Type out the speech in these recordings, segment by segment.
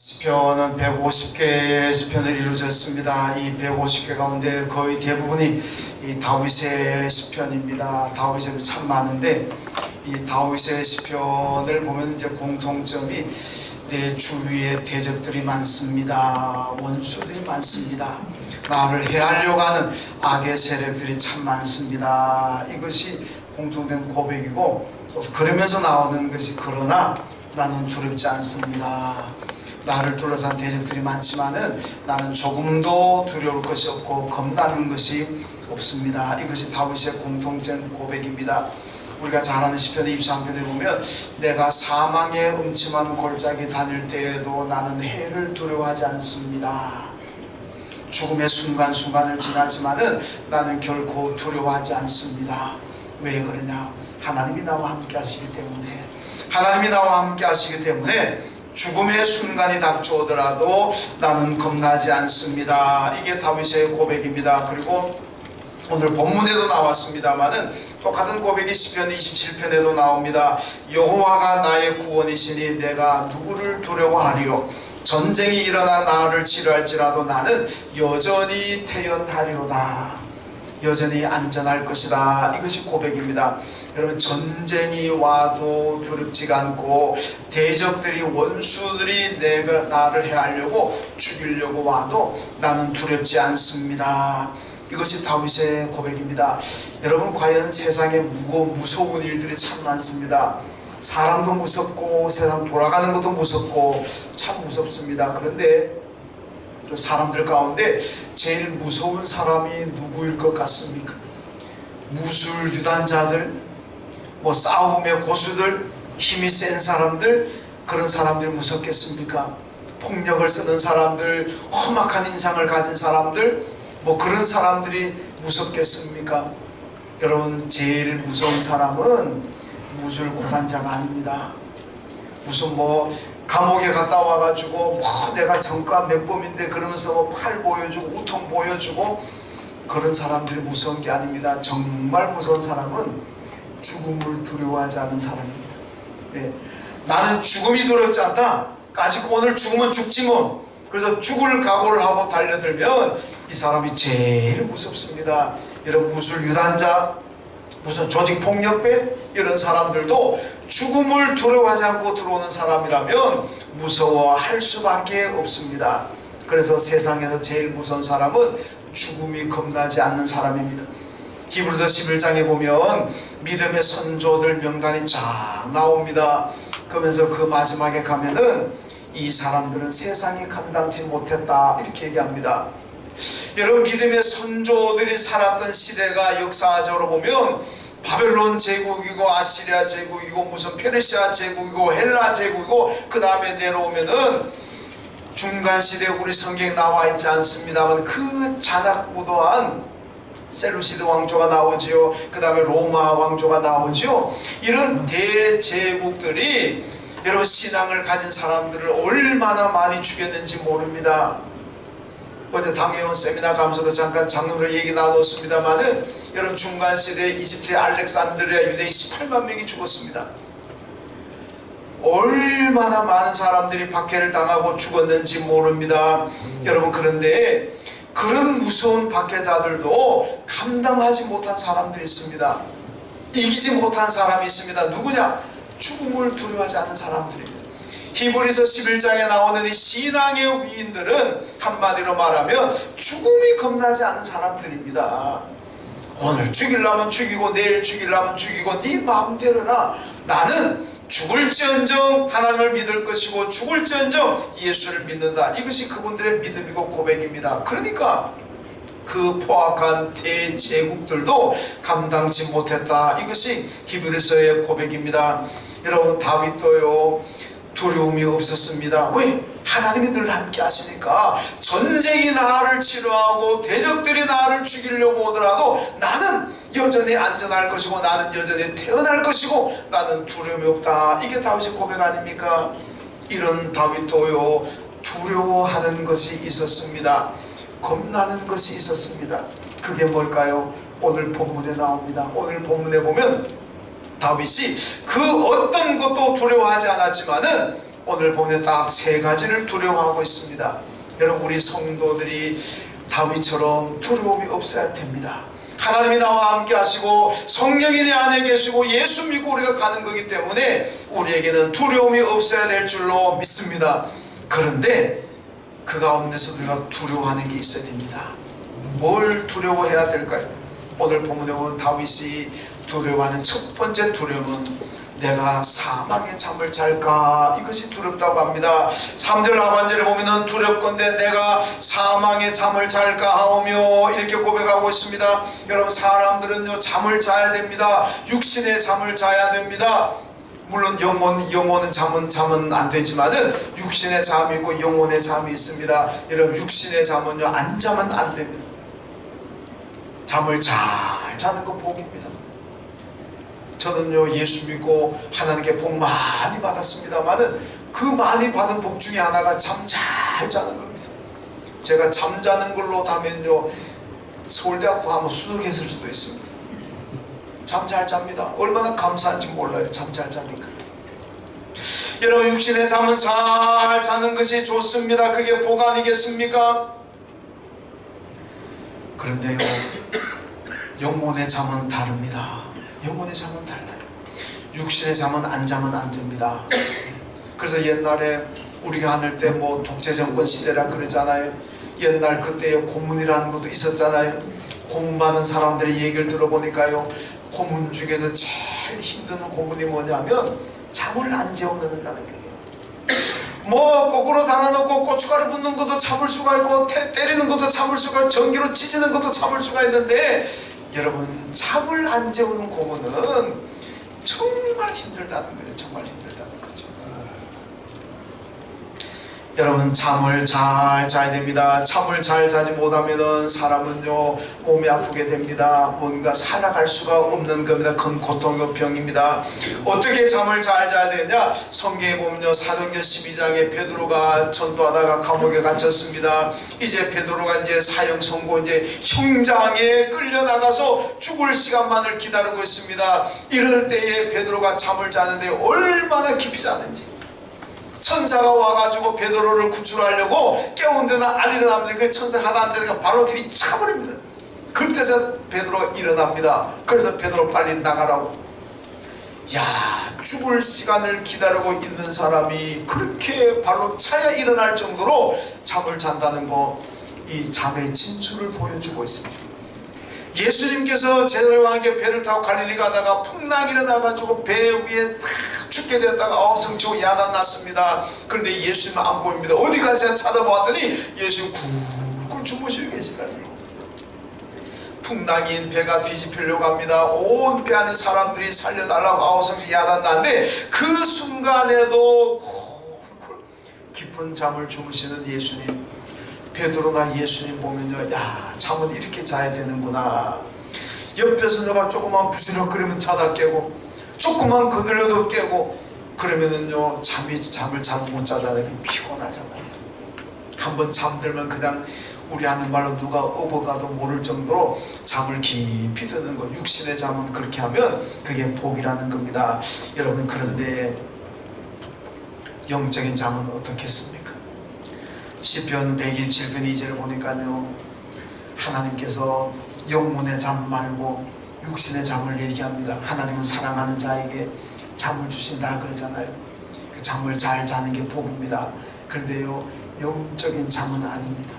시편은 150개의 시편을 이루어졌습니다. 이 150개 가운데 거의 대부분이 이 다윗의 시편입니다. 다윗의 참 많은데 이 다윗의 시편을 보면 이제 공통점이 내 주위에 대적들이 많습니다. 원수들이 많습니다. 나를 해하려고 하는 악의 세력들이 참 많습니다. 이것이 공통된 고백이고, 그러면서 나오는 것이 그러나 나는 두렵지 않습니다. 나를 둘러싼 대적들이 많지만은 나는 조금도 두려울 것이 없고 겁나는 것이 없습니다. 이것이 다윗의 공통된 고백입니다. 우리가 잘 아는 시편 23편에 보면 내가 사망의 음침한 골짜기 다닐 때에도 나는 해를 두려워하지 않습니다. 죽음의 순간순간을 지나지만은 나는 결코 두려워하지 않습니다. 왜 그러냐? 하나님이 나와 함께 하시기 때문에, 하나님이 나와 함께 하시기 때문에 죽음의 순간이 닥쳐오더라도 나는 겁나지 않습니다. 이게 다윗의 고백입니다. 그리고 오늘 본문에도 나왔습니다마는 똑같은 고백이 시편 27편에도 나옵니다. 여호와가 나의 구원이시니 내가 누구를 두려워하리요? 전쟁이 일어나 나를 치료할지라도 나는 여전히 태연하리로다. 여전히 안전할 것이다. 이것이 고백입니다. 여러분, 전쟁이 와도 두렵지가 않고 대적들이, 원수들이 나를 해하려고 죽이려고 와도 나는 두렵지 않습니다. 이것이 다윗의 고백입니다. 여러분, 과연 세상에 무서운 일들이 참 많습니다. 사람도 무섭고 세상 돌아가는 것도 무섭고 참 무섭습니다. 그런데 사람들 가운데 제일 무서운 사람이 누구일 것 같습니까? 무술 유단자들, 싸움의 고수들, 힘이 센 사람들, 그런 사람들 무섭겠습니까? 폭력을 쓰는 사람들, 험악한 인상을 가진 사람들, 그런 사람들이 무섭겠습니까? 여러분, 제일 무서운 사람은 무술 고단자가 아닙니다. 무슨 감옥에 갔다 와가지고 내가 전과 몇 범인데 그러면서 팔 보여주고 우통 보여주고 그런 사람들이 무서운 게 아닙니다. 정말 무서운 사람은 죽음을 두려워하지 않는 사람입니다. 네. 나는 죽음이 두렵지 않다. 아직 오늘 죽으면 죽지 뭐. 그래서 죽을 각오를 하고 달려들면 이 사람이 제일 무섭습니다. 이런 무술 유단자, 무슨 조직폭력배, 이런 사람들도 죽음을 두려워하지 않고 들어오는 사람이라면 무서워할 수밖에 없습니다. 그래서 세상에서 제일 무서운 사람은 죽음이 겁나지 않는 사람입니다. 히브리서 11장에 보면 믿음의 선조들 명단이 쫙 나옵니다. 그러면서 그 마지막에 가면은 이 사람들은 세상이 감당치 못했다, 이렇게 얘기합니다. 여러분, 믿음의 선조들이 살았던 시대가 역사적으로 보면 바벨론 제국이고 아시리아 제국이고 무슨 페르시아 제국이고 헬라 제국이고, 그 다음에 내려오면은 중간시대 우리 성경에 나와 있지 않습니다만 그 잔악무도한 셀루시드 왕조가 나오지요. 그 다음에 로마 왕조가 나오지요. 이런 대제국들이 여러분, 신앙을 가진 사람들을 얼마나 많이 죽였는지 모릅니다. 어제 당회원 세미나 가면서도 잠깐 장로들 얘기 나눴습니다만은 여러분, 중간시대에 이집트의 알렉산드리아 유대인 18만 명이 죽었습니다. 얼마나 많은 사람들이 박해를 당하고 죽었는지 모릅니다. 여러분, 그런데 그런 무서운 박해자들도 감당하지 못한 사람들이 있습니다. 이기지 못한 사람이 있습니다. 누구냐? 죽음을 두려워하지 않는 사람들입니다. 히브리서 11장에 나오는 이 신앙의 위인들은 한마디로 말하면 죽음이 겁나지 않은 사람들입니다. 오늘 죽이려면 죽이고 내일 죽이려면 죽이고 네 마음대로나 나는 죽을지언정 하나님을 믿을 것이고 죽을지언정 예수를 믿는다. 이것이 그분들의 믿음이고 고백입니다. 그러니까 그 포악한 대제국들도 감당치 못했다. 이것이 히브리서의 고백입니다. 여러분, 다윗도요 두려움이 없었습니다. 왜? 하나님이 늘 함께 하시니까. 전쟁이 나를 치료하고 대적들이 나를 죽이려고 오더라도 나는 여전히 안전할 것이고 나는 여전히 태어날 것이고 나는 두려움이 없다. 이게 다윗의 고백 아닙니까? 이런 다윗도요 두려워하는 것이 있었습니다. 겁나는 것이 있었습니다. 그게 뭘까요? 오늘 본문에 나옵니다. 오늘 본문에 보면 다윗이 그 어떤 것도 두려워하지 않았지만은 오늘 보면 딱 세 가지를 두려워하고 있습니다. 여러분, 우리 성도들이 다윗처럼 두려움이 없어야 됩니다. 하나님이 나와 함께 하시고 성령이 내 안에 계시고 예수 믿고 우리가 가는 거기 때문에 우리에게는 두려움이 없어야 될 줄로 믿습니다. 그런데 그 가운데서 우리가 두려워하는 게 있어야 됩니다. 뭘 두려워해야 될까요? 오늘 본문에 보면 다윗이 두려워하는 첫 번째 두려움은 내가 사망의 잠을 잘까, 이것이 두렵다고 합니다. 3절 하반절에 보면은 두렵건대 내가 사망의 잠을 잘까 하오며 이렇게 고백하고 있습니다. 여러분, 사람들은요 잠을 자야 됩니다. 육신의 잠을 자야 됩니다. 물론 영혼은 잠은 안 되지만은 육신의 잠이 있고 영혼의 잠이 있습니다. 여러분, 육신의 잠은요 안 자면 안 됩니다. 잠을 잘 자는 거 복입니다. 저는요 예수 믿고 하나님께 복 많이 받았습니다만은 그 많이 받은 복 중에 하나가 잠 잘 자는 겁니다. 제가 잠자는 걸로 다면요 서울대학도 한번 수석했을 수도 있습니다. 잠 잘 잡니다. 얼마나 감사한지 몰라요. 잠 잘 자니까. 여러분, 육신의 잠은 잘 자는 것이 좋습니다. 그게 복 아니겠습니까? 그런데요 영혼의 잠은 다릅니다. 영혼의 잠은 달라요. 육신의 잠은 안 자면 안 됩니다. 그래서 옛날에 우리가 하늘 때 뭐 독재정권 시대라 그러잖아요. 옛날 그때에 고문이라는 것도 있었잖아요. 고문받은 사람들의 얘기를 들어보니까요 고문 중에서 제일 힘든 고문이 뭐냐면 잠을 안 재우는다는 거예요. 뭐 거꾸로 달아놓고 고춧가루 붓는 것도 참을 수가 있고 때리는 것도 참을 수가 있고 전기로 찢는 것도 참을 수가 있는데 여러분, 잠을 안 재우는 고문은 정말 힘들다는 거예요. 정말 힘들다는 거죠. 여러분, 잠을 잘 자야 됩니다. 잠을 잘 자지 못하면은 사람은요 몸이 아프게 됩니다. 뭔가 살아갈 수가 없는 겁니다. 큰 고통과 병입니다. 어떻게 잠을 잘 자야 되냐? 성경에 보면요 사도행전 12장에 베드로가 전도하다가 감옥에 갇혔습니다. 이제 베드로가 이제 사형 선고 이제 형장에 끌려 나가서 죽을 시간만을 기다리고 있습니다. 이럴 때에 베드로가 잠을 자는데 얼마나 깊이 자는지. 천사가 와가지고 베드로를 구출하려고 깨우는데는 안 일어납니다. 그 천사가 하나 안 되니까 바로 길이 차버립니다. 그때서 베드로가 일어납니다. 그래서 베드로 빨리 나가라고. 야, 죽을 시간을 기다리고 있는 사람이 그렇게 발로 차야 일어날 정도로 잠을 잔다는 거, 이 잠의 진수를 보여주고 있습니다. 예수님께서 제자들과 함께 배를 타고 갈릴리 가다가 풍랑이 일어나가지고 배 위에 죽게 되었다가 아우성 치고 야단 났습니다. 그런데 예수님은 안 보입니다. 어디 가세요? 찾아보았더니 예수님 굴굴 주무시고 계시다니. 풍랑인 배가 뒤집히려고 합니다. 온 배 안에 사람들이 살려달라고 아우성 치고 야단 났는데 그 순간에도 깊은 잠을 주무시는 예수님. 베드로나 예수님 보면요, 야, 잠은 이렇게 자야 되는구나. 옆에서 누가 조금만 부스럭거리면 자다 깨고 조금만 거들려도 깨고 그러면은요 잠을 잘 못 자잖아요. 피곤하잖아요. 한번 잠들면 그냥 우리 하는 말로 누가 업어가도 모를 정도로 잠을 깊이 드는 거. 육신의 잠은 그렇게 하면 그게 복이라는 겁니다. 여러분, 그런데 영적인 잠은 어떻겠습니까? 시편 127편 2절을 보니까요 하나님께서 영혼의 잠 말고 육신의 잠을 얘기합니다. 하나님은 사랑하는 자에게 잠을 주신다 그러잖아요. 그 잠을 잘 자는 게 복입니다. 그런데요 영적인 잠은 아닙니다.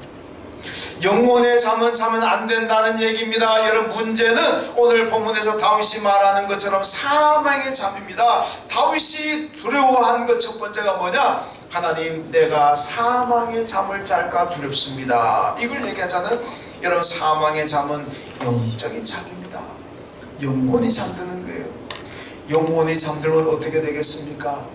영혼의 잠은 자면 안 된다는 얘기입니다. 여러분, 문제는 오늘 본문에서 다윗이 말하는 것처럼 사망의 잠입니다. 다윗이 두려워한 것 첫 번째가 뭐냐? 하나님, 내가 사망의 잠을 잘까 두렵습니다. 이걸 얘기하잖아요. 여러분, 사망의 잠은 영적인 잠입니다. 영혼이 잠드는 거예요. 영혼이 잠들면 어떻게 되겠습니까?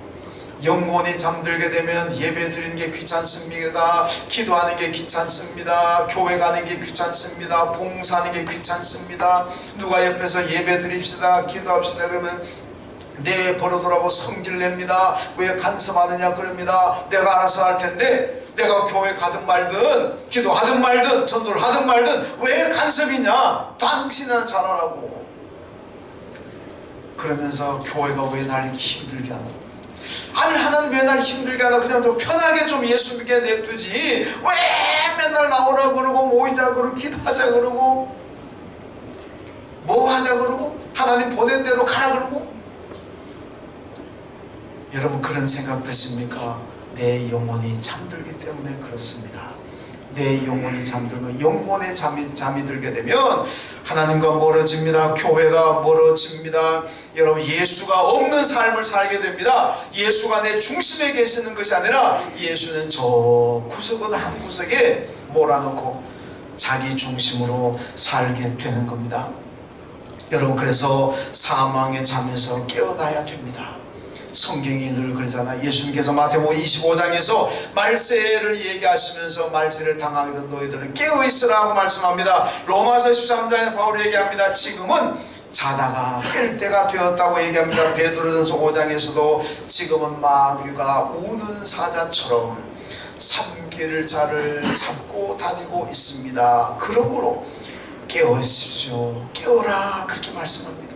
영혼이 잠들게 되면 예배 드리는 게 귀찮습니다. 기도하는 게 귀찮습니다. 교회 가는 게 귀찮습니다. 봉사하는 게 귀찮습니다. 누가 옆에서 예배 드립시다, 기도합시다 그러면 내 버릇더라고 성질냅니다. 왜 간섭하느냐 그럽니다. 내가 알아서 할 텐데 내가 교회 가든 말든 기도하든 말든 전도를 하든 말든 왜 간섭이냐, 당신은 잘하라고. 그러면서 교회가 왜 날 힘들게 하나. 아니 하나님 왜 날 힘들게 하나, 그냥 좀 편하게 좀 예수 믿게 냅두지 왜 맨날 나오라 그러고 모이자 그러고 기도하자 그러고 뭐 하자 그러고 하나님 보낸 대로 가라 그러고. 여러분 그런 생각 드십니까? 내 영혼이 잠들기 때문에 그렇습니다. 내 영혼이 잠들면, 영혼의 잠이 들게 되면 하나님과 멀어집니다. 교회가 멀어집니다. 여러분 예수가 없는 삶을 살게 됩니다. 예수가 내 중심에 계시는 것이 아니라 예수는 저 구석은 한 구석에 몰아넣고 자기 중심으로 살게 되는 겁니다. 여러분 그래서 사망의 잠에서 깨어나야 됩니다. 성경이 늘 그러잖아. 예수님께서 마태복음 25장에서 말세를 얘기하시면서 말세를 당하게 된 너희들은 깨어있으라고 말씀합니다. 로마서 13장에 바울이 얘기합니다. 지금은 자다가 깰 때가 되었다고 얘기합니다. 베드로전서 5장에서도 지금은 마귀가 우는 사자처럼 삼킬 자를 잡고 다니고 있습니다. 그러므로 깨어십시오. 깨어라, 그렇게 말씀합니다.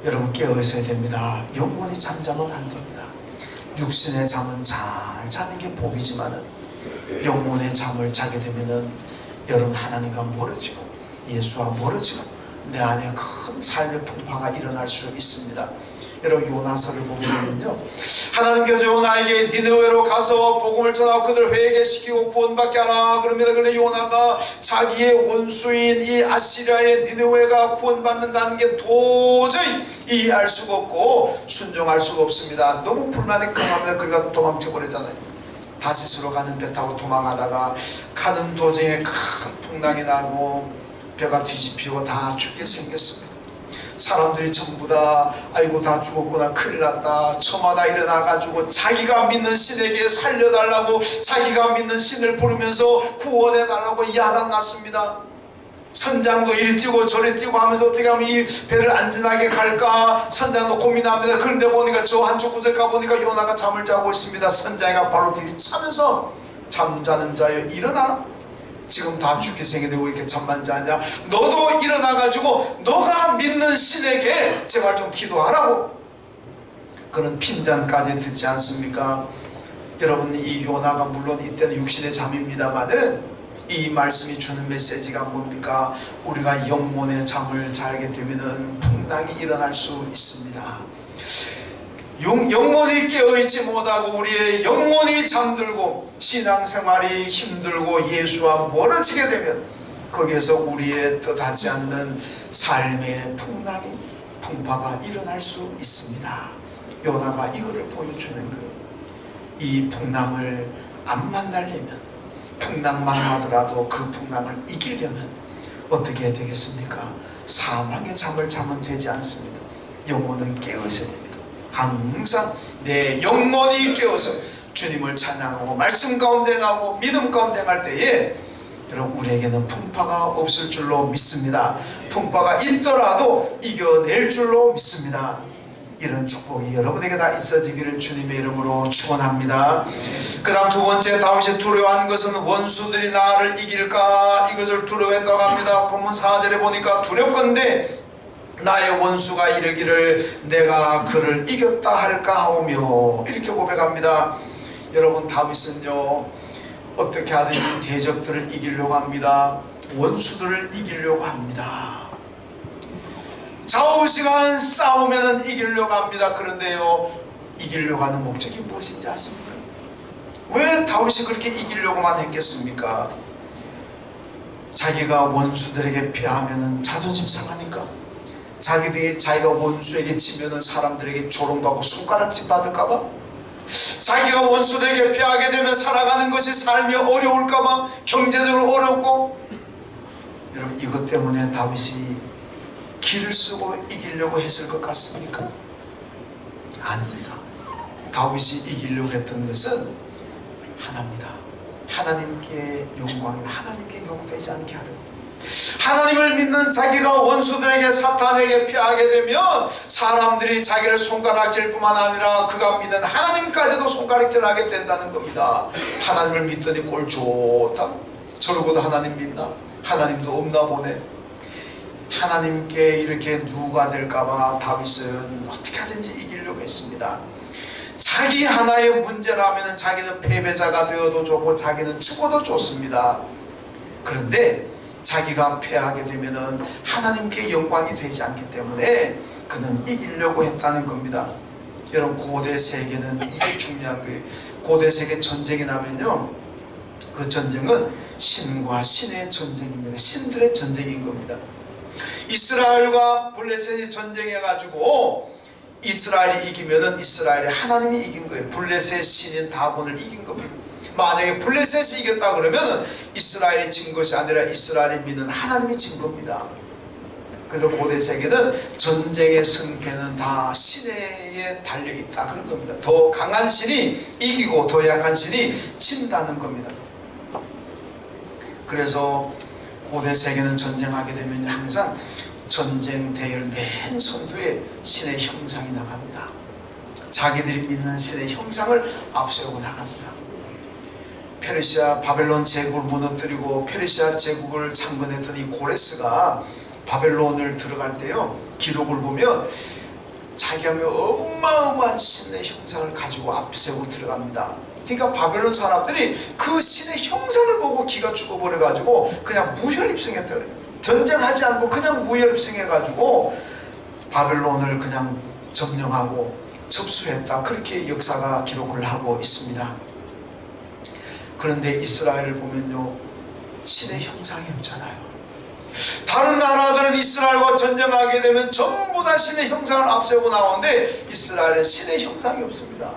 여러분 깨어있어야 됩니다. 영혼이 잠자면 안 됩니다. 육신의 잠은 잘 자는 게 복이지만은 영혼의 잠을 자게 되면은 여러분 하나님과 멀어지고 예수와 멀어지고 내 안에 큰 삶의 풍파가 일어날 수 있습니다. 여러분 요나서를 보게 되면요, 하나님께서 요나에게 니느웨로 가서 복음을 전하고 그들을 회개시키고 구원받게 하라 그럽니다. 그런데 요나가 자기의 원수인 이 아시리아의 니느웨가 구원받는다는 게 도저히 이해할 수가 없고 순종할 수가 없습니다. 너무 불만이 강합니다. 그러니까 도망쳐 버리잖아요. 다시스로 가는 배 타고 도망하다가 가는 도중에 큰 풍랑이 나고 배가 뒤집히고 다 죽게 생겼습니다. 사람들이 전부 다 아이고 다 죽었구나, 큰일 났다, 저마다 일어나가지고 자기가 믿는 신에게 살려달라고 자기가 믿는 신을 부르면서 구원해달라고 야단났습니다. 선장도 이리 뛰고 저리 뛰고 하면서 어떻게 하면 이 배를 안전하게 갈까 선장도 고민합니다. 그런데 보니까 저 한쪽 구석 가보니까 요나가 잠을 자고 있습니다. 선장이가 바로 들이차면서 잠자는 자여 일어나, 지금 다 죽게 생겼는데 왜 이렇게 잠만 자냐, 너도 일어나가지고 너가 믿는 신에게 제발 좀 기도하라고. 그런 핀잔까지 듣지 않습니까? 여러분 이 요나가 물론 이때는 육신의 잠입니다만은 이 말씀이 주는 메시지가 뭡니까? 우리가 영혼의 잠을 자게 되면은 풍랑이 일어날 수 있습니다. 영혼이 깨어있지 못하고 우리의 영혼이 잠들고 신앙생활이 힘들고 예수와 멀어지게 되면 거기에서 우리의 뜻하지 않는 삶의 풍파가 일어날 수 있습니다. 요나가 이거를 보여주는 거예요. 이 풍랑을 안 만나려면, 풍랑만 하더라도 그 풍랑을 이기려면 어떻게 해야 되겠습니까? 사망의 잠을 자면 되지 않습니다. 영혼은 깨어있어야 됩니다. 항상 내 영혼이 깨어서 주님을 찬양하고 말씀 가운데 하고 믿음 가운데 할 때에 여러분 우리에게는 풍파가 없을 줄로 믿습니다. 풍파가 있더라도 이겨낼 줄로 믿습니다. 이런 축복이 여러분에게 다 있어지기를 주님의 이름으로 축원합니다. 그 다음 두 번째, 다윗이 두려워한 것은 원수들이 나를 이길까, 이것을 두려워했다고 합니다. 본문 4절에 보니까 두렵건대 나의 원수가 이르기를 내가 그를 이겼다 할까 하오며, 이렇게 고백합니다. 여러분 다윗은요 어떻게 하든지 대적들을 이기려고 합니다. 원수들을 이기려고 합니다. 좌우시간 싸우면은 이기려고 합니다. 그런데요 이기려고 하는 목적이 무엇인지 아십니까? 왜 다윗이 그렇게 이기려고만 했겠습니까? 자기가 원수들에게 피하면은 자존심 상하니까, 자기가 원수에게 지면은 사람들에게 조롱받고 손가락질 받을까봐, 자기가 원수들에게 피하게 되면 살아가는 것이 삶이 어려울까봐, 경제적으로 어렵고. 여러분 이것 때문에 다윗이 기를 쓰고 이기려고 했을 것 같습니까? 아닙니다. 다윗이 이기려고 했던 것은 하나입니다. 하나님께 영광이, 하나님께 영되지 않게 하려고. 하나님을 믿는 자기가 원수들에게, 사탄에게 피하게 되면 사람들이 자기를 손가락질 뿐만 아니라 그가 믿는 하나님까지도 손가락질하게 된다는 겁니다. 하나님을 믿더니 꼴 좋다, 저러고도 하나님 믿나, 하나님도 없나 보네. 하나님께 이렇게 누가 될까봐 다윗은 어떻게 하든지 이기려고 이기려고 했습니다. 자기 하나의 문제라면 자기는 패배자가 되어도 좋고 자기는 죽어도 좋습니다. 그런데 자기가 패하게 되면은 하나님께 영광이 되지 않기 때문에 그는 이기려고 했다는 겁니다. 여러분, 고대 세계는 이게 중요한 거예요. 고대 세계 전쟁이 나면요, 그 전쟁은 신과 신의 전쟁입니다. 신들의 전쟁인 겁니다. 이스라엘과 블레셋이 전쟁해가지고 이스라엘이 이기면은 이스라엘의 하나님이 이긴 거예요. 블레셋 신인 다곤을 이긴 겁니다. 만약에 블레셋이 이겼다 그러면 이스라엘이 진 것이 아니라 이스라엘이 믿는 하나님이 진 겁니다. 그래서 고대 세계는 전쟁의 승패는 다 신에 달려있다 그런 겁니다. 더 강한 신이 이기고 더 약한 신이 진다는 겁니다. 그래서 고대 세계는 전쟁하게 되면 항상 전쟁 대열 맨 선두에 신의 형상이 나갑니다. 자기들이 믿는 신의 형상을 앞세우고 나갑니다. 페르시아 바벨론 제국을 무너뜨리고 페르시아 제국을 창건했던 이 고레스가 바벨론을 들어갈 때요, 기록을 보면 자기가 어마어마한 신의 형상을 가지고 앞세우고 들어갑니다. 그러니까 바벨론 사람들이 그 신의 형상을 보고 기가 죽어버려가지고 그냥 무혈입성했다 그래요. 전쟁하지 않고 그냥 무혈입성해가지고 바벨론을 그냥 점령하고 접수했다, 그렇게 역사가 기록을 하고 있습니다. 그런데 이스라엘을 보면요, 신의 형상이 없잖아요. 다른 나라들은 이스라엘과 전쟁하게 되면 전부 다 신의 형상을 앞세우고 나오는데 이스라엘은 신의 형상이 없습니다.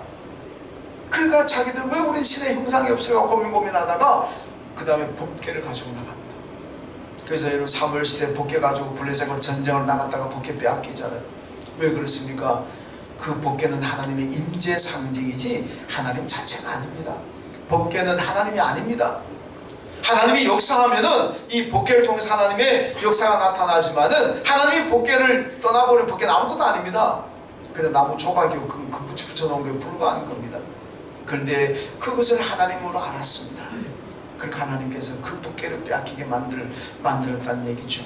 그러니까 자기들 왜 우린 신의 형상이 없어요 고민하다가 그 다음에 법궤를 가지고 나갑니다. 그래서 여러분, 사무엘 시대 법궤 가지고 블레셋과 전쟁을 나갔다가 법궤 빼앗기잖아요. 왜 그렇습니까? 그 법궤는 하나님의 임재 상징이지 하나님 자체가 아닙니다. 법궤는 하나님이 아닙니다. 하나님이 역사하면은 이 법궤를 통해서 하나님의 역사가 나타나지만은 하나님이 법궤를 떠나버린 법궤는 아무것도 아닙니다. 그냥 나무 조각이 그 붙여놓은 게 불과한 겁니다. 그런데 그것을 하나님으로 알았습니다. 그러니까 하나님께서 그 법궤를 빼앗기게 만들었다는 얘기죠.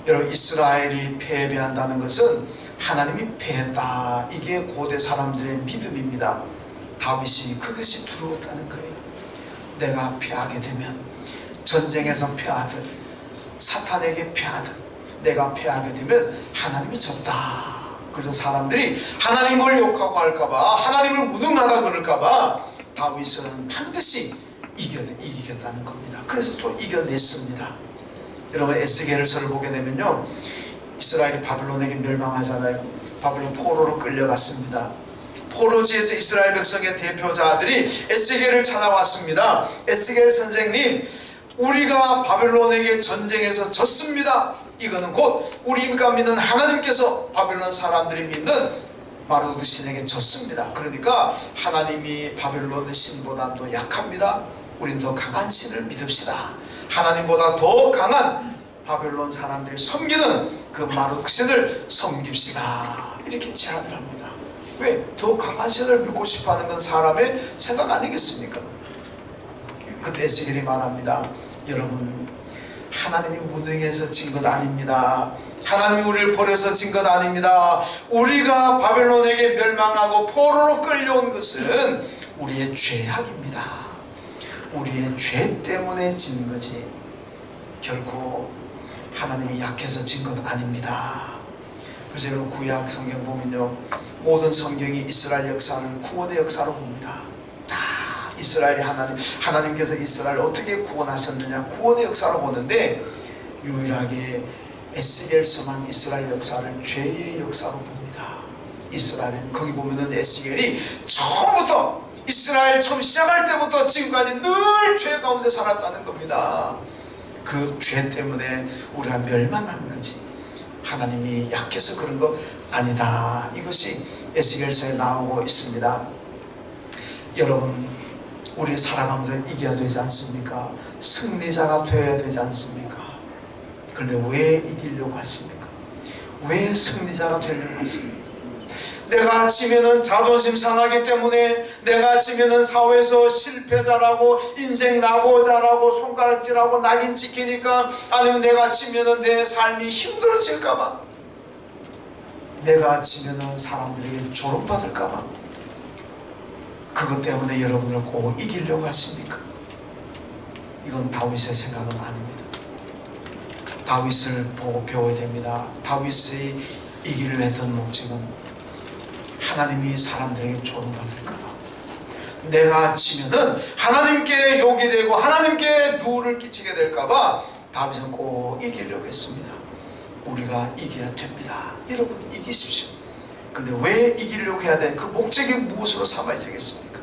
여러분, 이스라엘이 패배한다는 것은 하나님이 패했다, 이게 고대 사람들의 믿음입니다. 다윗이 그것이 두려웠다는 거예요. 내가 패하게 되면, 전쟁에서 패하든 사탄에게 패하든 내가 패하게 되면 하나님이 졌다. 그래서 사람들이 하나님을 욕하고 할까봐, 하나님을 무능하다 그럴까봐 다윗은 반드시 이기겠다는 겁니다. 그래서 또 이겨냈습니다. 여러분, 에스겔서를 보게 되면요, 이스라엘이 바벨론에게 멸망하잖아요. 바벨론 포로로 끌려갔습니다. 포로지에서 이스라엘 백성의 대표자들이 에스겔을 찾아왔습니다. 에스겔 선생님, 우리가 바벨론에게 전쟁에서 졌습니다. 이거는 곧 우리가 믿는 하나님께서 바벨론 사람들이 믿는 마르도크 신에게 졌습니다. 그러니까 하나님이 바벨론 신보다 더 약합니다. 우린 더 강한 신을 믿읍시다. 하나님보다 더 강한 바벨론 사람들이 섬기는 그 마르도크 신을 섬깁시다. 이렇게 제안을 합니다. 왜? 더 강한 신을 믿고 싶어하는 건 사람의 생각 아니겠습니까? 그때 에스겔이 말합니다. 여러분, 하나님이 무능해서 진 것 아닙니다. 하나님이 우리를 버려서 진 것 아닙니다. 우리가 바벨론에게 멸망하고 포로로 끌려온 것은 우리의 죄악입니다. 우리의 죄 때문에 진 거지 결코 하나님이 약해서 진 것 아닙니다. 그래서 여러분, 구약 성경 보면요, 모든 성경이 이스라엘 역사를 구원의 역사로 봅니다. 다 이스라엘이 하나님께서 이스라엘을 어떻게 구원하셨느냐, 구원의 역사로 보는데 유일하게 에스겔서만 이스라엘 역사를 죄의 역사로 봅니다. 이스라엘은 거기 보면은 에스겔이 처음부터, 이스라엘 처음 시작할 때부터 지금까지 늘 죄 가운데 살았다는 겁니다. 그 죄 때문에 우리가 멸망하는 거지, 하나님이 약해서 그런 것 아니다. 이것이 에스겔서에 나오고 있습니다. 여러분, 우리 살아가면서 이겨야 되지 않습니까? 승리자가 되어야 되지 않습니까? 그런데 왜 이기려고 하십니까? 왜 승리자가 되려고 하십니까? 내가 지면은 자존심 상하기 때문에, 내가 지면은 사회에서 실패자라고, 인생 낙오자라고 손가락질하고 낙인 찍히니까, 아니면 내가 지면은 내 삶이 힘들어질까봐. 내가 지면은 사람들에게 조롱받을까봐 그것 때문에 여러분을 꼭 이기려고 하십니까? 이건 다윗의 생각은 아닙니다. 다윗을 보고 배워야 됩니다. 다윗의 이기려 했던 목적은 하나님이 사람들에게 조롱받을까봐, 내가 지면은 하나님께 욕이 되고 하나님께 누를 끼치게 될까봐 다윗은 꼭 이기려고 했습니다. 우리가 이겨야 됩니다. 여러분 이기십시오. 그런데 왜 이기려고 해야 돼? 그 목적이 무엇으로 삼아야 되겠습니까?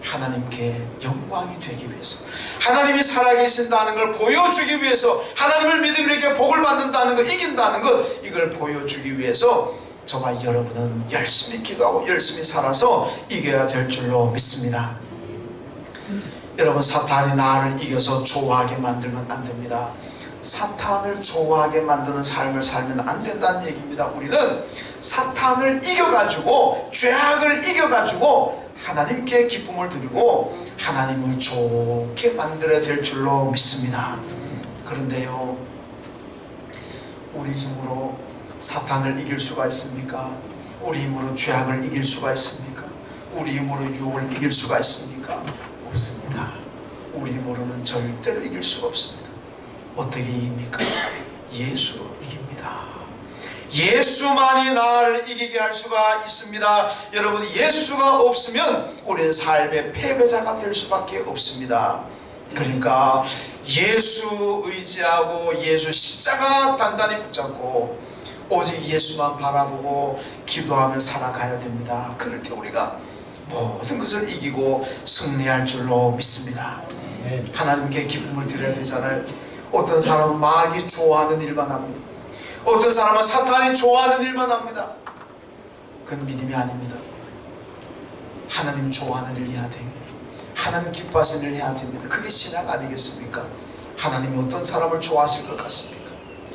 하나님께 영광이 되기 위해서, 하나님이 살아계신다는 걸 보여주기 위해서, 하나님을 믿으면 이렇게 복을 받는다는 걸, 이긴다는 것, 이걸 보여주기 위해서 저와 여러분은 열심히 기도하고 열심히 살아서 이겨야 될 줄로 믿습니다. 여러분, 사탄이 나를 이겨서 좋아하게 만들면 안 됩니다. 사탄을 좋아하게 만드는 삶을 살면 안 된다는 얘기입니다. 우리는 사탄을 이겨가지고, 죄악을 이겨가지고 하나님께 기쁨을 드리고 하나님을 좋게 만들어야 될 줄로 믿습니다. 그런데요, 우리 힘으로 사탄을 이길 수가 있습니까? 우리 힘으로 죄악을 이길 수가 있습니까? 우리 힘으로 유혹을 이길 수가 있습니까? 없습니다. 우리 힘으로는 절대로 이길 수가 없습니다. 어떻게 이깁니까? 예수로 이깁니다. 예수만이 나를 이기게 할 수가 있습니다. 여러분, 예수가 없으면 우리는 삶의 패배자가 될 수밖에 없습니다. 그러니까 예수 의지하고 예수 십자가 단단히 붙잡고 오직 예수만 바라보고 기도하며 살아가야 됩니다. 그럴 때 우리가 모든 것을 이기고 승리할 줄로 믿습니다. 하나님께 기쁨을 드려야 되잖아요. 어떤 사람은 마귀 좋아하는 일만 합니다. 어떤 사람은 사탄이 좋아하는 일만 합니다. 그건 믿음이 아닙니다. 하나님 좋아하는 일 해야 돼요. 하나님 기뻐하시는 일 해야 됩니다. 그게 신앙 아니겠습니까? 하나님이 어떤 사람을 좋아하실 것 같습니까?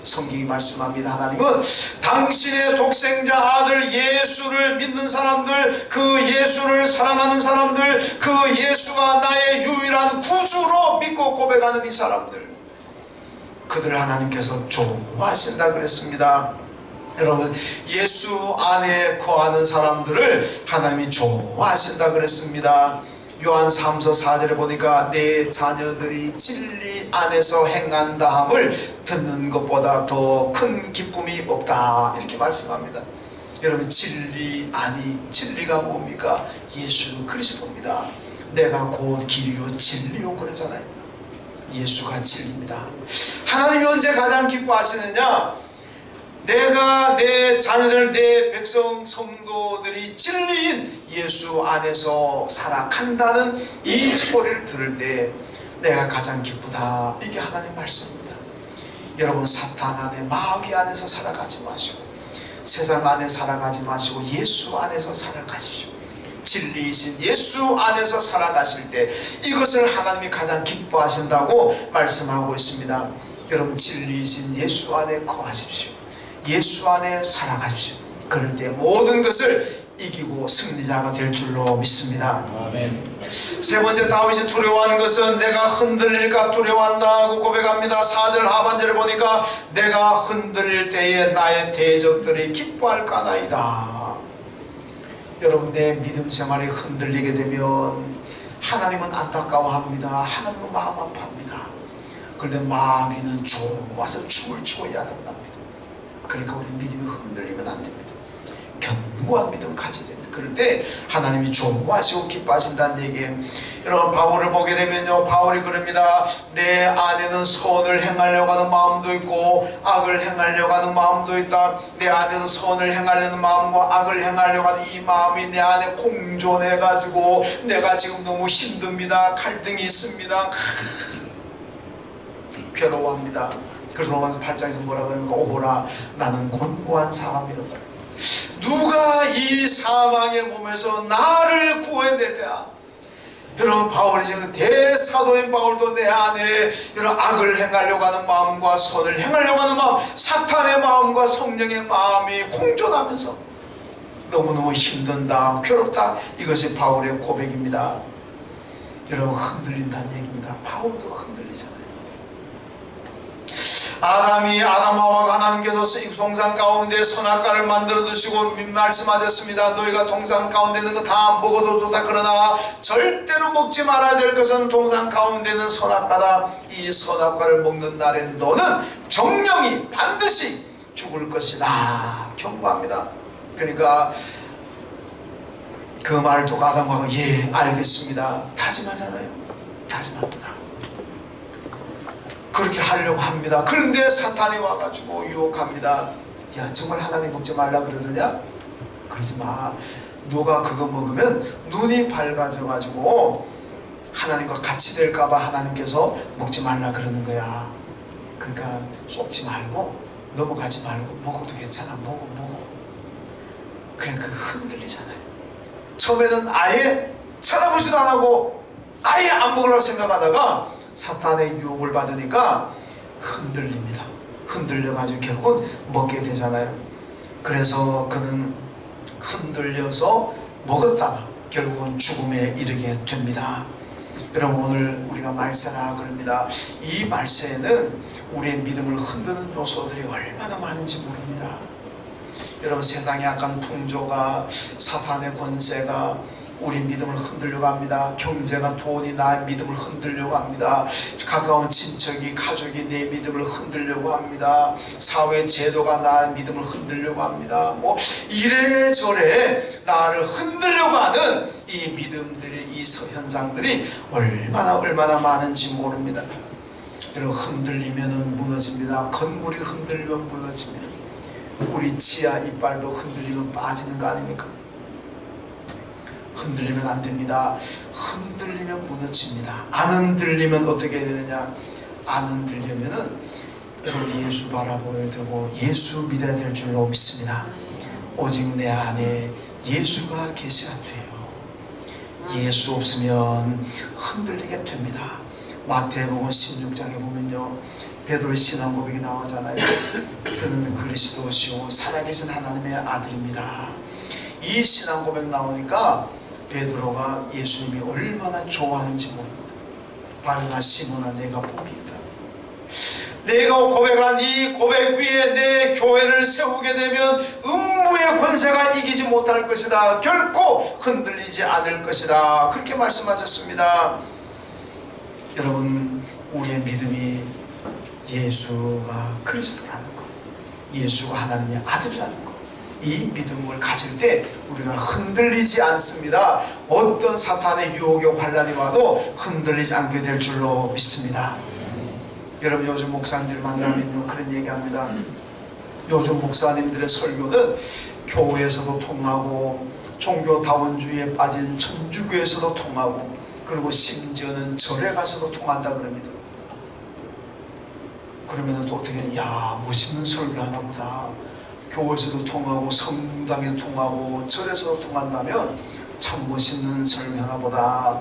성경이 말씀합니다. 하나님은 당신의 독생자 아들 예수를 믿는 사람들, 그 예수를 사랑하는 사람들, 그 예수가 나의 유일한 구주로 믿고 고백하는 이 사람들, 그들을 하나님께서 좋아하신다 그랬습니다. 여러분, 예수 안에 거하는 사람들을 하나님이 좋아하신다 그랬습니다. 요한 3서 4절에 보니까 내 자녀들이 진리 안에서 행한다함을 듣는 것보다 더 큰 기쁨이 없다, 이렇게 말씀합니다. 여러분, 진리 아니, 진리가 뭡니까? 예수 그리스도입니다. 내가 곧 길이요 진리요 그러잖아요. 예수가 진리입니다. 하나님이 언제 가장 기뻐하시느냐? 내가 내 자녀들, 내 백성, 성도들이 진리인 예수 안에서 살아간다는 이 소리를 들을 때 내가 가장 기쁘다. 이게 하나님 말씀입니다. 여러분, 사탄 안에, 마귀 안에서 살아가지 마시고, 세상 안에 살아가지 마시고 예수 안에서 살아가십시오. 진리이신 예수 안에서 살아가실 때 이것을 하나님이 가장 기뻐하신다고 말씀하고 있습니다. 여러분, 진리이신 예수 안에 거하십시오. 예수 안에 살아가십시오. 그럴 때 모든 것을 이기고 승리자가 될 줄로 믿습니다. 아멘. 세 번째, 다윗이 두려워하는 것은 내가 흔들릴까 두려워한다 고 고백합니다. 4절 하반절에 보니까 내가 흔들릴 때에 나의 대적들이 기뻐할까나이다. 여러분, 내 믿음 생활이 흔들리게 되면 하나님은 안타까워합니다. 하나님은 마음 아파합니다. 그런데 마귀는 좋아서 춤을 추어야 된답니다. 그러니까 우리 믿음이 흔들리면 안 됩니다. 견고한 믿음을 가져야 됩니다. 그럴 때 하나님이 좋아하시고 기뻐하신다는 얘기예요. 여러분, 바울을 보게 되면요, 바울이 그럽니다. 내 안에는 선을 행하려고 하는 마음도 있고 악을 행하려고 하는 마음도 있다. 내 안에는 선을 행하려는 마음과 악을 행하려고 하는 이 마음이 내 안에 공존해가지고 내가 지금 너무 힘듭니다. 갈등이 있습니다. 괴로워합니다. 그래서 로마서 8장에서 뭐라 그러니까 오호라 나는 곤고한 사람이로다. 누가 이 사망의 몸에서 나를 구해내랴. 여러분, 바울이 지금 대사도인 바울도 내 안에 이런 악을 행하려고 하는 마음과 선을 행하려고 하는 마음, 사탄의 마음과 성령의 마음이 공존하면서 너무너무 힘든다, 괴롭다. 이것이 바울의 고백입니다. 여러분, 흔들린다는 얘기입니다. 바울도 흔들리잖아요. 아담하와 하나님께서 동산 가운데 선악과를 만들어 두시고 말씀하셨습니다. 너희가 동산 가운데 있는 거 다 먹어도 좋다. 그러나 절대로 먹지 말아야 될 것은 동산 가운데 있는 선악과다. 이 선악과를 먹는 날에 너는 정령이 반드시 죽을 것이다. 경고합니다. 그러니까 그 말을 듣고 아담하고 예 알겠습니다 다짐하잖아요. 다짐합니다. 그렇게 하려고 합니다. 그런데 사탄이 와가지고 유혹합니다. 야 정말 하나님 먹지 말라 그러더냐? 그러지 마. 누가 그거 먹으면 눈이 밝아져 가지고 하나님과 같이 될까봐 하나님께서 먹지 말라 그러는 거야. 그러니까 쏟지 말고 넘어가지 말고 먹어도 괜찮아. 먹어. 그러니까 흔들리잖아요. 처음에는 아예 쳐다보지도 안 하고 아예 안 먹으려고 생각하다가 사탄의 유혹을 받으니까 흔들립니다. 흔들려가지고 결국은 먹게 되잖아요. 그래서 그는 흔들려서 먹었다가 결국은 죽음에 이르게 됩니다. 여러분 오늘 우리가 말세라 그럽니다. 이 말세에는 우리의 믿음을 흔드는 요소들이 얼마나 많은지 모릅니다. 여러분 세상의 약간 풍조가 사탄의 권세가 우리 믿음을 흔들려고 합니다. 경제가 돈이 나의 믿음을 흔들려고 합니다. 가까운 친척이 가족이 내 믿음을 흔들려고 합니다. 사회 제도가 나의 믿음을 흔들려고 합니다. 뭐 이래저래 나를 흔들려고 하는 이 믿음들의 이 현상들이 얼마나 많은지 모릅니다. 여러분 흔들리면 무너집니다. 건물이 흔들리면 무너집니다. 우리 치아 이빨도 흔들리면 빠지는 거 아닙니까? 흔들리면 안 됩니다. 흔들리면 무너집니다. 안 흔들리면 어떻게 되느냐? 안 흔들려면은 여러분 예수 바라보아야 되고 예수 믿어야 될 줄로 믿습니다. 오직 내 안에 예수가 계셔야 돼요. 예수 없으면 흔들리게 됩니다. 마태복음 16장에 보면요 베드로의 신앙 고백이 나오잖아요. 주는 그리스도시요 살아계신 하나님의 아들입니다. 이 신앙 고백 나오니까 베드로가 예수님이 얼마나 좋아하는지 모릅니다. 바르나 시몬아 내가 복이 있다. 내가 고백한 이 고백 위에 내 교회를 세우게 되면 음부의 권세가 이기지 못할 것이다. 결코 흔들리지 않을 것이다. 그렇게 말씀하셨습니다. 여러분 우리의 믿음이 예수가 그리스도라는 것, 예수가 하나님의 아들이라는 것, 이 믿음을 가질 때 우리가 흔들리지 않습니다. 어떤 사탄의 유혹의 환란이 와도 흔들리지 않게 될 줄로 믿습니다. 여러분 요즘 목사님들 만나면 그런 얘기합니다. 요즘 목사님들의 설교는 교회에서도 통하고 종교다원주의에 빠진 천주교에서도 통하고 그리고 심지어는 절에 가서도 통한다 그럽니다. 그러면 또 어떻게 야 멋있는 설교하나 보다. 교회에서도 통하고 성당에 통하고 절에서도 통한다면 참 멋있는 설교하나 보다.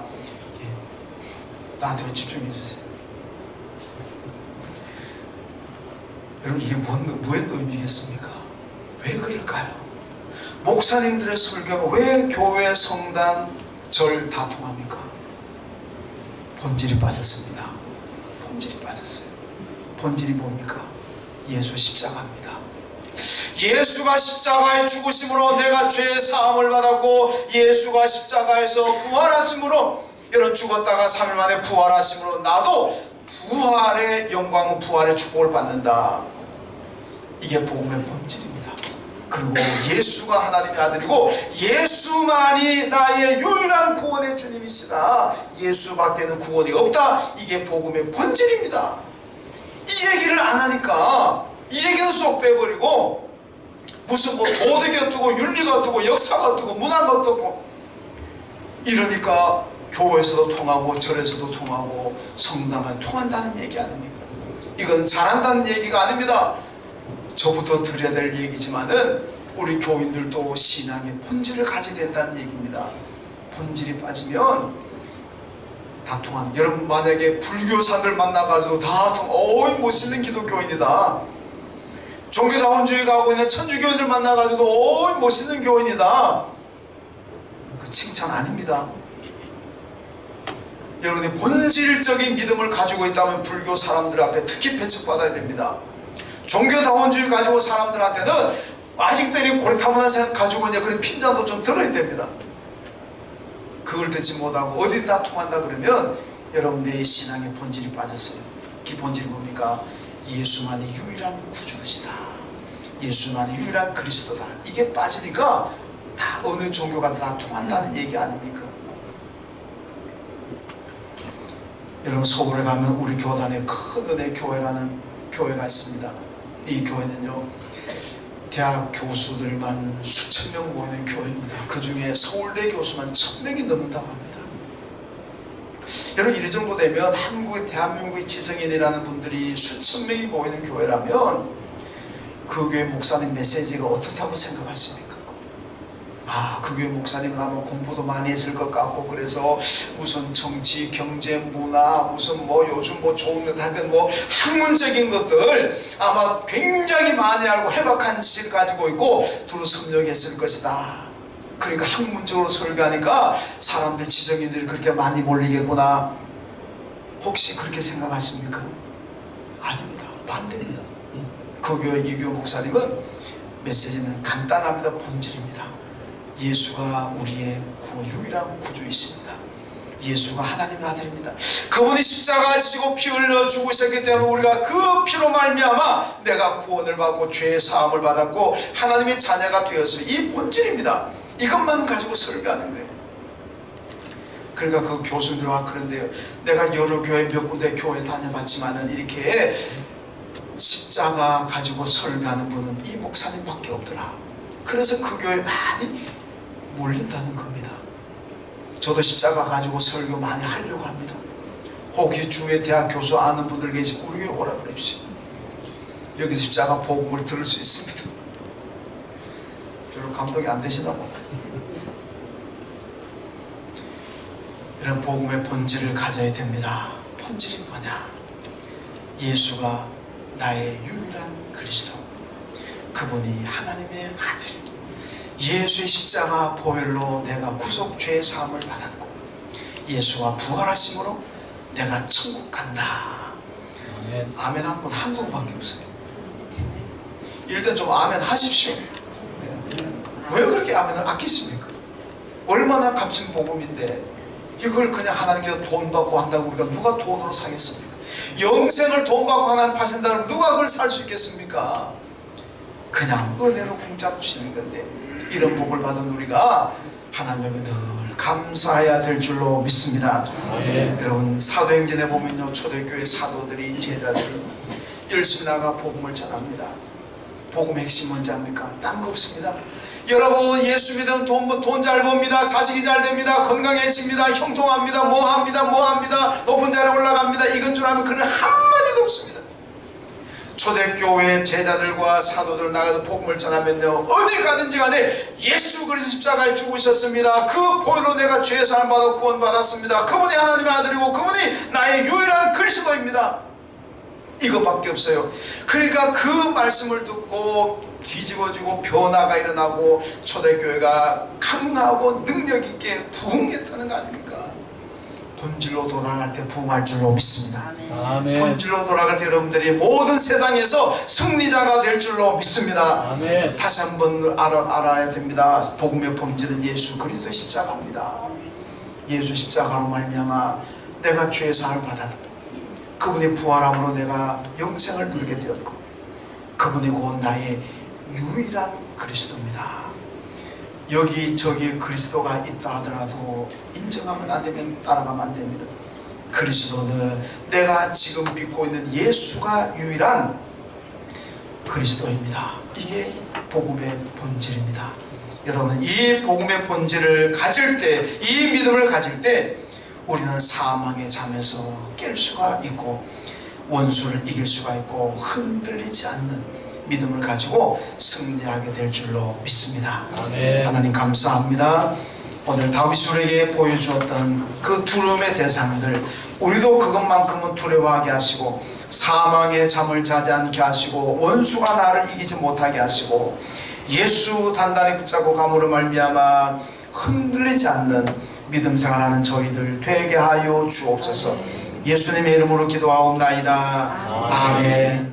나한테만 집중해 주세요. 여러분 이게 무슨 의미겠습니까? 왜 그럴까요? 목사님들의 설교가 왜 교회, 성당, 절 다 통합니까? 본질이 빠졌습니다. 본질이 빠졌어요. 본질이 뭡니까? 예수 십자가입니다. 예수가 십자가에 죽으심으로 내가 죄의 사함을 받았고 예수가 십자가에서 부활하심으로 여러분 죽었다가 3일 만에 부활하심으로 나도 부활의 영광은 부활의 축복을 받는다. 이게 복음의 본질입니다. 그리고 예수가 하나님의 아들이고 예수만이 나의 유일한 구원의 주님이시다. 예수밖에는 구원이 없다. 이게 복음의 본질입니다. 이 얘기를 안 하니까 이 얘기는 쏙 빼버리고 무슨 뭐 도덕이 어떻고 윤리가 어떻고 역사가 어떻고 문화가 어떻고 이러니까 교회에서도 통하고 절에서도 통하고 성당은 통한다는 얘기 아닙니까? 이건 잘한다는 얘기가 아닙니다. 저부터 드려야 될 얘기지만은 우리 교인들도 신앙의 본질을 가져야 된다는 얘기입니다. 본질이 빠지면 다 통하는. 여러분 만약에 불교사들 만나가지고 다 어이 멋있는 기독교인이다. 종교다원주의가 하고 있는 천주교인들 만나가지고 어이 멋있는 교인이다. 그 칭찬 아닙니다. 여러분이 본질적인 믿음을 가지고 있다면 불교 사람들 앞에 특히 배척받아야 됩니다. 종교다원주의 가지고 사람들한테는 아직도 이 고리타분한 생각 가지고 이제 그런 핀잔도 좀 들어야 됩니다. 그걸 듣지 못하고 어디다 통한다 그러면 여러분들의 신앙의 본질이 빠졌어요. 그 본질이 뭡니까? 예수만이 유일한 구주시다. 예수만이 유일한 그리스도다. 이게 빠지니까 다 어느 종교가 다 통한다는 얘기 아닙니까? 여러분 서울에 가면 우리 교단에 큰 은혜 교회라는 교회가 있습니다. 이 교회는요 대학 교수들만 수천 명 모이는 교회입니다. 그 중에 서울대 교수만 1000명이 넘는다고 합니다. 여러분 이 정도 되면 한국의 대한민국의 지성인이라는 분들이 수천 명이 모이는 교회라면 그 교회 목사님 메시지가 어떻다고 생각하십니까? 그 교회 목사님은 아마 공부도 많이 했을 것 같고 그래서 무슨 정치, 경제, 문화 무슨 요즘 좋은 것 하여튼 학문적인 것들 아마 굉장히 많이 알고 해박한 지식을 가지고 있고 두루 섭렵했을 것이다. 그러니까 학문적으로 설교하니까 사람들 지성인들이 그렇게 많이 몰리겠구나. 혹시 그렇게 생각하십니까? 아닙니다. 반대입니다. 그 교회 이규호 목사님은 메시지는 간단합니다. 본질입니다. 예수가 우리의 유일한 구주이십니다. 예수가 하나님의 아들입니다. 그분이 십자가 지시고 피 흘려 죽으셨기 때문에 우리가 그 피로 말미암아 내가 구원을 받고 죄의 사함을 받았고 하나님의 자녀가 되었어요. 이 본질입니다. 이것만 가지고 설교하는 거예요. 그러니까 그 교수님들과 그런데요, 내가 여러 교회 몇 군데 교회 다녀봤지만은 이렇게 십자가 가지고 설교하는 분은 이 목사님밖에 없더라. 그래서 그 교회 많이 몰린다는 겁니다. 저도 십자가 가지고 설교 많이 하려고 합니다. 혹시 주의 대학 교수 아는 분들 계시면 우리 교회 오라 그러십시오. 여기서 십자가 복음을 들을 수 있습니다. 별로 감동이 안 되시나 봐. 이런 복음의 본질을 가져야 됩니다. 본질이 뭐냐? 예수가 나의 유일한 그리스도, 그분이 하나님의 아들, 예수의 십자가 보혈로 내가 구속 죄의 사함을 받았고 예수가 부활하심으로 내가 천국 간다. 아멘. 아멘 한 분 한두 분밖에 없어요. 일단 좀 아멘 하십시오. 왜 그렇게 아멘을 아끼십니까? 얼마나 값진 복음인데 이걸 그냥 하나님께서 돈 받고 한다고 우리가 누가 돈으로 사겠습니까? 영생을 돈 받고 하나님 파신다면 누가 그걸 살 수 있겠습니까? 그냥 은혜로 공짜로 주시는 건데 이런 복을 받은 우리가 하나님에게 늘 감사해야 될 줄로 믿습니다. 여러분 사도행전에 보면요, 초대교회 사도들이 제자들이 열심히 나가 복음을 전합니다. 복음의 핵심 뭔지 압니까? 딴 거 없습니다. 여러분 예수 믿으면 돈 잘 법니다. 자식이 잘 됩니다. 건강해집니다. 형통합니다. 뭐합니다. 높은 자리에 올라갑니다. 이건 줄 아는 그런 한마디도 없습니다. 초대교회 제자들과 사도들 나가서 복음을 전하면요, 어디 가든지 간에 예수 그리스도 십자가에 죽으셨습니다. 그 보혈로 내가 죄의 사함 받아 구원 받았습니다. 그분이 하나님의 아들이고 그분이 나의 유일한 그리스도입니다. 이것밖에 없어요. 그러니까 그 말씀을 듣고 뒤집어지고 변화가 일어나고 초대교회가 강하고 능력있게 부흥했다는 거 아닙니까? 본질로 돌아갈 때 부흥할 줄로 믿습니다. 아멘. 본질로 돌아갈 때 여러분들이 모든 세상에서 승리자가 될 줄로 믿습니다. 아멘. 다시 한번 알아야 됩니다. 복음의 본질은 예수 그리스도의 십자가입니다. 예수 십자가로 말미암아 내가 죄의 사함을 받았고 그분이 부활함으로 내가 영생을 누리게 되었고 그분이 곧 나의 유일한 그리스도입니다. 여기저기 그리스도가 있다 하더라도 인정하면 안 되면 따라가면 안 됩니다. 그리스도는 내가 지금 믿고 있는 예수가 유일한 그리스도입니다. 이게 복음의 본질입니다. 여러분 이 복음의 본질을 가질 때, 이 믿음을 가질 때 우리는 사망의 잠에서 깰 수가 있고 원수를 이길 수가 있고 흔들리지 않는 믿음을 가지고 승리하게 될 줄로 믿습니다. 아멘. 하나님 감사합니다. 오늘 다윗이 우리에게 보여주었던 그 두려움의 대상들, 우리도 그것만큼은 두려워하게 하시고 사망의 잠을 자지 않게 하시고 원수가 나를 이기지 못하게 하시고 예수 단단히 붙잡고 감으로 말미암아 흔들리지 않는 믿음 생활하는 저희들 되게 하여 주옵소서. 예수님의 이름으로 기도하옵나이다. 아멘.